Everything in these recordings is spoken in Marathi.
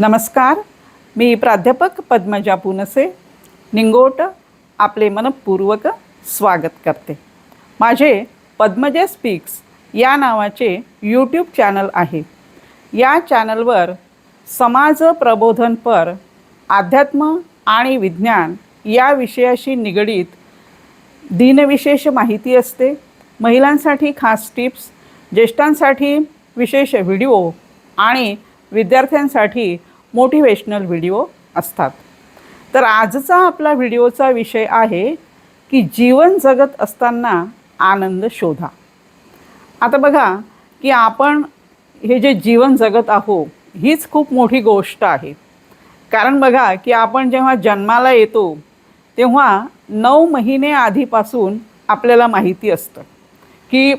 नमस्कार. मी प्राध्यापक पद्मजा पुनसे निंगोट आपले मनपूर्वक स्वागत करते. माझे पद्मजा स्पीक्स या नावाचे यूट्यूब चॅनल आहे. या चॅनलवर समाज प्रबोधनपर अध्यात्म आणि विज्ञान या विषयाशी निगडीत दिनविशेष माहिती असते. महिलांसाठी खास टिप्स, ज्येष्ठांसाठी विशेष व्हिडिओ आणि विद्यार्थ्यांसाठी मोटिवेशनल व्हिडिओ असतात. तर आजचा आपला व्हिडिओचा विषय आहे की जीवन जगत असताना आनंद शोधा. आता बघा की आपण हे जे जीवन जगत आहो हीच खूप मोठी गोष्ट आहे. कारण बघा की आपण जेव्हा जन्माला येतो तेव्हा 9 महिने आधीपासून आपल्याला माहिती असतं की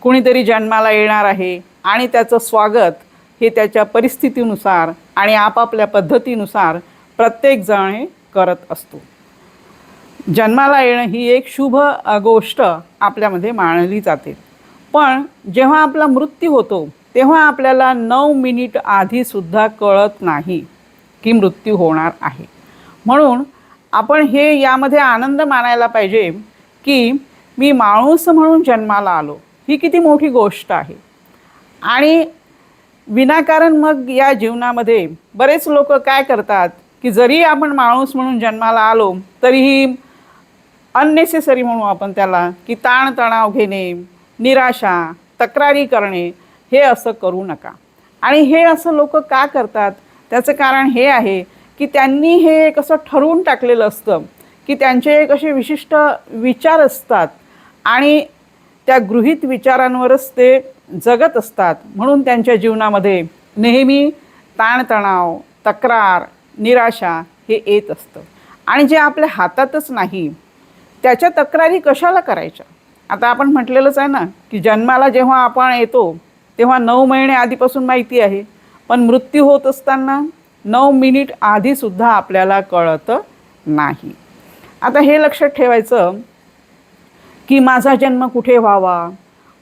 कुणीतरी जन्माला येणार आहे आणि त्याचं स्वागत हे त्याच्या परिस्थितीनुसार आणि आपापल्या पद्धतीनुसार प्रत्येकजण हे करत असतो. जन्माला येणं ही एक शुभ गोष्ट आपल्यामध्ये मानली जाते. पण जेव्हा आपला मृत्यू होतो तेव्हा आपल्याला 9 मिनिट आधीसुद्धा कळत नाही की मृत्यू होणार आहे. म्हणून आपण हे यामध्ये आनंद मानायला पाहिजे की मी माणूस म्हणून जन्माला आलो, ही किती मोठी गोष्ट आहे. आणि विनाकारण मग या जीवनामध्ये बरेच लोक काय करतात की जरी आपण माणूस म्हणून जन्माला आलो तरीही अननेसेसरी म्हणू आपण त्याला की ताणतणाव घेणे, निराशा, तक्रारी करणे हे असं करू नका. आणि हे असं लोक का करतात त्याचं कारण हे आहे की त्यांनी हे एक असं ठरवून टाकलेलं असतं की त्यांचे एक असे विशिष्ट विचार असतात आणि त्या गृहीत विचारांवरच ते जगत असतात. म्हणून त्यांच्या जीवनामध्ये नेहमी ताणतणाव, तक्रार, निराशा हे येत असतं. आणि जे आपल्या हातातच नाही त्याच्या तक्रारी कशाला करायच्या. आता आपण म्हटलेलंच आहे ना की जन्माला जेव्हा आपण येतो तेव्हा 9 महिने आधीपासून माहिती आहे, पण मृत्यू होत असताना 9 मिनिट आधीसुद्धा आपल्याला कळत नाही. आता हे लक्षात ठेवायचं की माझा जन्म कुठे व्हावा,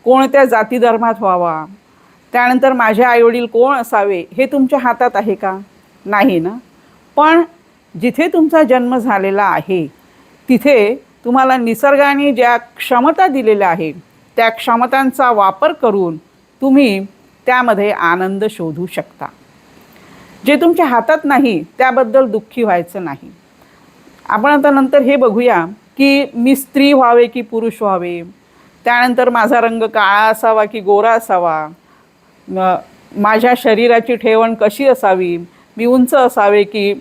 कोणत्या जाती धर्मात व्हावा, त्यानंतर माझे आईवडील कोण असावे हे तुमच्या हातात आहे का? नाही ना. पण जिथे तुमचा जन्म झालेला आहे तिथे तुम्हाला निसर्गाने ज्या क्षमता दिलेल्या आहेत त्या क्षमतांचा वापर करून तुम्ही त्यामध्ये आनंद शोधू शकता. जे तुमच्या हातात नाही त्याबद्दल दुःखी व्हायचं नाही. आपण आता नंतर हे बघूया की मी स्त्री व्हावे की पुरुष व्हावे, त्यानंतर माझा रंग काळा असावा की गोरा असावा, माझ्या शरीराची ठेवण कशी असावी, मी उंच असावे की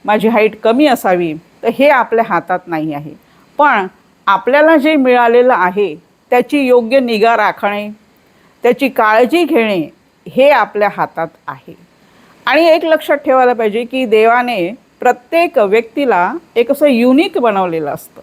माझी हाईट कमी असावी, तर हे आपल्या हातात नाही आहे. पण आपल्याला जे मिळालेलं आहे त्याची योग्य निगा राखणे, त्याची काळजी घेणे हे आपल्या हातात आहे. आणि एक लक्षात ठेवायला पाहिजे की देवाने प्रत्येक व्यक्तीला एक असं युनिक बनवलेलं असतं.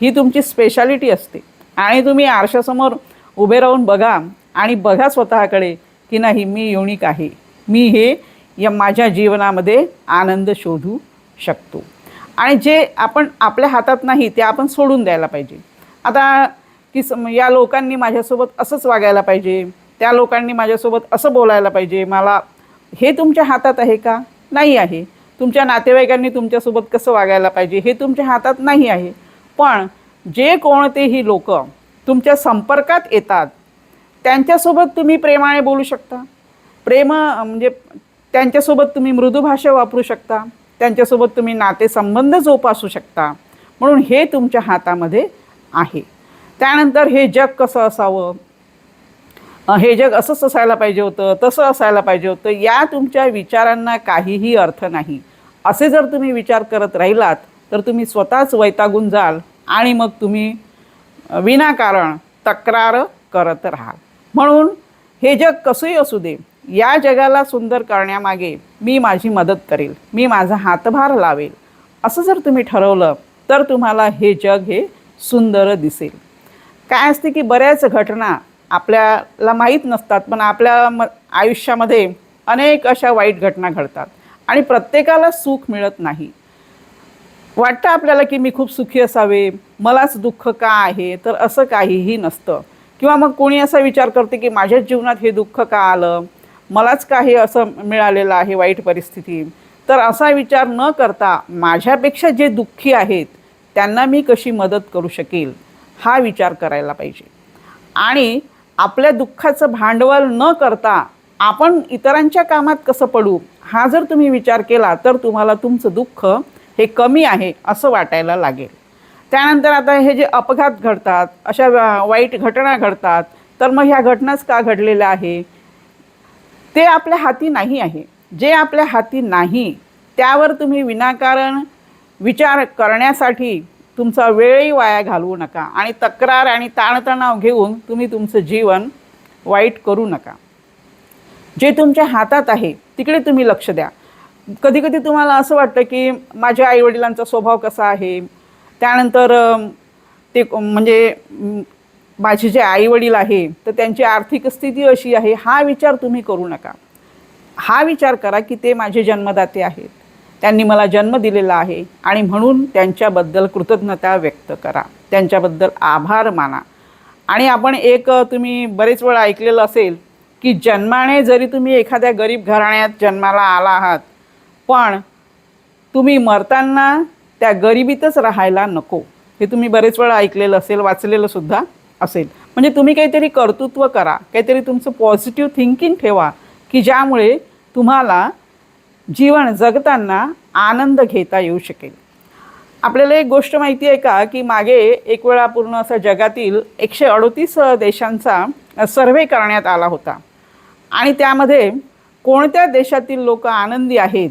ही तुमची स्पेशालिटी असते. आणि तुम्ही आरशासमोर उभे राहून बघा आणि बघा स्वतःकडे की नाही मी युनिक आहे, मी हे या माझ्या जीवनामध्ये आनंद शोधू शकतो. आणि जे आपण आपल्या हातात नाही ते आपण सोडून द्यायला पाहिजे. आता की या लोकांनी माझ्यासोबत असंच वागायला पाहिजे, त्या लोकांनी माझ्यासोबत असं बोलायला पाहिजे, मला हे तुमच्या हातात आहे का? नाही आहे. तुमच्या नातेवाईकांनी तुमच्यासोबत कसं वागायला पाहिजे हे तुमच्या हातात नाही आहे. पण जे कोणतेही लोक तुमच्या संपर्कात येतात त्यांच्यासोबत तुम्ही प्रेमाने बोलू शकता. प्रेम म्हणजे त्यांच्यासोबत तुम्ही मृदू भाषा वापरू शकता, त्यांच्यासोबत तुम्ही नातेसंबंध जोपासू शकता. म्हणून हे तुमच्या हातामध्ये आहे. त्यानंतर हे जग कसं असावं, हे जग असंच असायला पाहिजे होतं, तसं असायला पाहिजे होतं, या तुमच्या विचारांना काहीही अर्थ नाही. असे जर तुम्ही विचार करत राहिलात तर तुम्ही स्वतःच वैतागून जाल आणि मग तुम्ही विनाकारण तक्रार करत राहाल. म्हणून हे जग कसंही असू दे, या जगाला सुंदर करण्यामागे मी माझी मदत करेल, मी माझा हातभार लावेल, असं जर तुम्ही ठरवलं तर तुम्हाला हे जग हे सुंदर दिसेल. काय असते की बऱ्याच घटना आपल्याला माहीत नसतात, पण आपल्या आयुष्यामध्ये अनेक अशा वाईट घटना घडतात आणि प्रत्येकाला सुख मिळत नाही. वाटतं आपल्याला की मी खूप सुखी असावे, मलाच दुःख का आहे, तर असं काहीही नसतं. किंवा मग कोणी असा विचार करते की माझ्याच जीवनात हे दुःख का आलं, मलाच काही असं मिळालेलं आहे वाईट परिस्थिती, तर असा विचार न करता माझ्यापेक्षा जे दुःखी आहेत त्यांना मी कशी मदत करू शकेल हा विचार करायला पाहिजे. आणि आपल्या दुःखाचं भांडवल न करता आपण इतरांच्या कामात कसं पडू हा जर तुम्ही विचार केला तर तुम्हाला तुमचं दुःख हे कमी आहे असं वाटायला लागेल. त्यानंतर आता हे जे अपघात घडतात, अशा वाईट घटना घडतात, तर मग ह्या घटनाच का घडलेल्या आहे? ते आपल्या हाती नाही आहे. जे आपल्या हाती नाही त्यावर तुम्ही विनाकारण विचार करण्यासाठी तुमचा वेळही वाया घालवू नका आणि तक्रार आणि ताणतणाव घेऊन तुम्ही तुमचं जीवन वाईट करू नका. जे तुमच्या हातात आहे तिकडे तुम्ही लक्ष द्या. कधी कधी तुम्हाला असं वाटतं की माझ्या आईवडिलांचा स्वभाव कसा आहे, त्यानंतर ते म्हणजे माझे जे आईवडील आहे तर त्यांची आर्थिक स्थिती अशी आहे, हा विचार तुम्ही करू नका. हा विचार करा की ते माझे जन्मदाते आहेत, त्यांनी मला जन्म दिलेला आहे आणि म्हणून त्यांच्याबद्दल कृतज्ञता व्यक्त करा, त्यांच्याबद्दल आभार माना. आणि आपण एक तुम्ही बरेच वेळा ऐकलेलं असेल की जन्माने जरी तुम्ही एखाद्या गरीब घराण्यात जन्माला आला आहात पण तुम्ही मरताना त्या गरिबीतच राहायला नको. हे तुम्ही बरेच वेळा ऐकलेलं असेल, वाचलेलं सुद्धा असेल. म्हणजे तुम्ही काहीतरी कर्तृत्व करा, काहीतरी तुमचं पॉझिटिव्ह थिंकिंग ठेवा की ज्यामुळे तुम्हाला जीवन जगताना आनंद घेता येऊ शकेल. आपल्याला एक गोष्ट माहिती आहे का की मागे एक वेळा पूर्ण असा जगातील 138 देशांचा सर्व्हे करण्यात आला होता आणि त्यामध्ये कोणत्या देशातील लोक आनंदी आहेत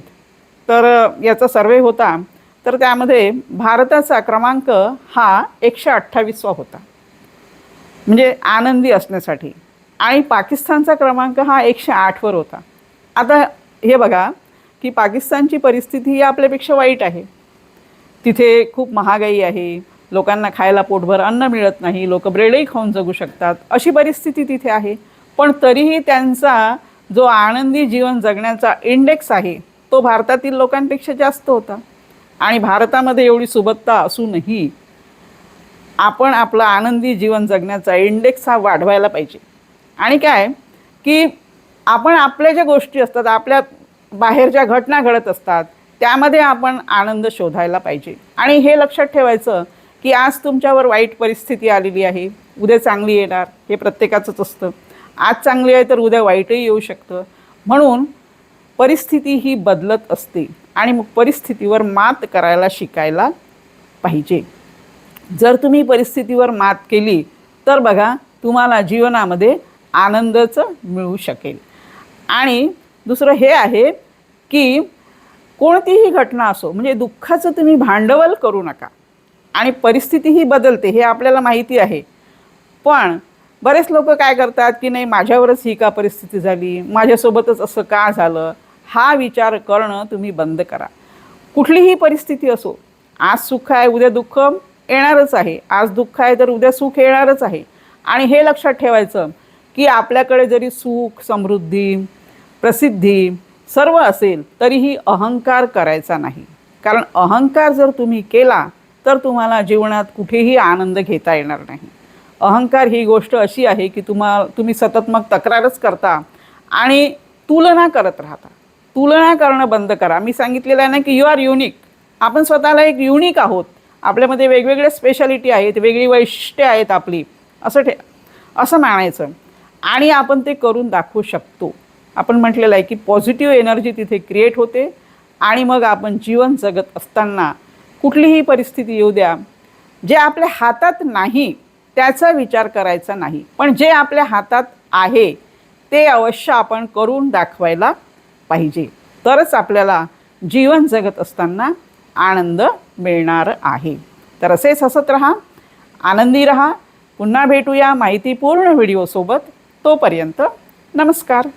तर याचा सर्व्हे होता. तर त्यामध्ये भारताचा क्रमांक हा 128वा होता म्हणजे आनंदी असण्यासाठी, आणि पाकिस्तानचा क्रमांक हा 108वर होता. आता हे बघा की पाकिस्तानची परिस्थिती ही आपल्यापेक्षा वाईट आहे. तिथे खूप महागाई आहे, लोकांना खायला पोटभर अन्न मिळत नाही, लोक ब्रेडही खाऊन जगू शकतात अशी परिस्थिती तिथे आहे. पण तरीही त्यांचा जो आनंदी जीवन जगण्याचा इंडेक्स आहे तो भारतातील लोकांपेक्षा जास्त होता. आणि भारतामध्ये एवढी सुबत्ता असूनही आपण आपला आनंदी जीवन जगण्याचा इंडेक्स हा वाढवायला पाहिजे. आणि काय की आपण आपल्या ज्या गोष्टी असतात, आपल्या बाहेर ज्या घटना घडत असतात त्यामध्ये आपण आनंद शोधायला पाहिजे. आणि हे लक्षात ठेवायचं की आज तुमच्यावर वाईट परिस्थिती आलेली आहे, उद्या चांगली येणार, हे प्रत्येकाचंच असतं. आज चांगली आहे तर उद्या वाईटही येऊ शकतं. म्हणून परिस्थिती ही बदलत असते आणि मग परिस्थितीवर मात करायला शिकायला पाहिजे. जर तुम्ही परिस्थितीवर मात केली तर बघा तुम्हाला जीवनामध्ये आनंदच मिळू शकेल. आणि दुसरं हे आहे की कोणतीही घटना असो म्हणजे दुःखाचं तुम्ही भांडवल करू नका. आणि परिस्थिती ही बदलते हे आपल्याला माहिती आहे, पण बरेच लोक काय करतात की नाही माझ्यावरच ही का परिस्थिती झाली, माझ्यासोबतच असं का झालं, हा विचार करणं तुम्ही बंद करा. कुठलीही परिस्थिती असो, आज सुख आहे उद्या दुःख येणारच आहे, आज दुःख आहे तर उद्या सुख येणारच आहे. आणि हे लक्षात ठेवायचं की आपल्याकडे जरी सुख, समृद्धी, प्रसिद्धी सर्व असेल तरीही अहंकार करायचा नाही. कारण अहंकार जर तुम्ही केला तर तुम्हाला जीवनात कुठेही आनंद घेता येणार नाही. अहंकार ही गोष्ट अशी आहे की तुम्ही सतत मग तक्रारच करता आणि तुलना करत राहता. तुलना करणं बंद करा. मी सांगितलेलं आहे ना की यू आर युनिक. आपण स्वतःला एक युनिक आहोत, आपल्यामध्ये वेगवेगळे स्पेशालिटी आहेत, वेगळी वैशिष्ट्ये आहेत आपली, असं मानायचं आणि आपण ते करून दाखवू शकतो. आपण म्हटलेलं आहे की पॉझिटिव्ह एनर्जी तिथे क्रिएट होते आणि मग आपण जीवन जगत असताना कुठलीही परिस्थिती येऊ द्या, जे आपल्या हातात नाही त्याचा विचार करायचा नाही, पण जे आपल्या हातात आहे ते अवश्य आपण करून दाखवायला पाहिजे. तरच आपल्याला जीवन जगत असताना आनंद मिळणार आहे. तर असेच हसत राहा, आनंदी रहा. पुन्हा भेटूया माहितीपूर्ण व्हिडिओसोबत. तोपर्यंत नमस्कार.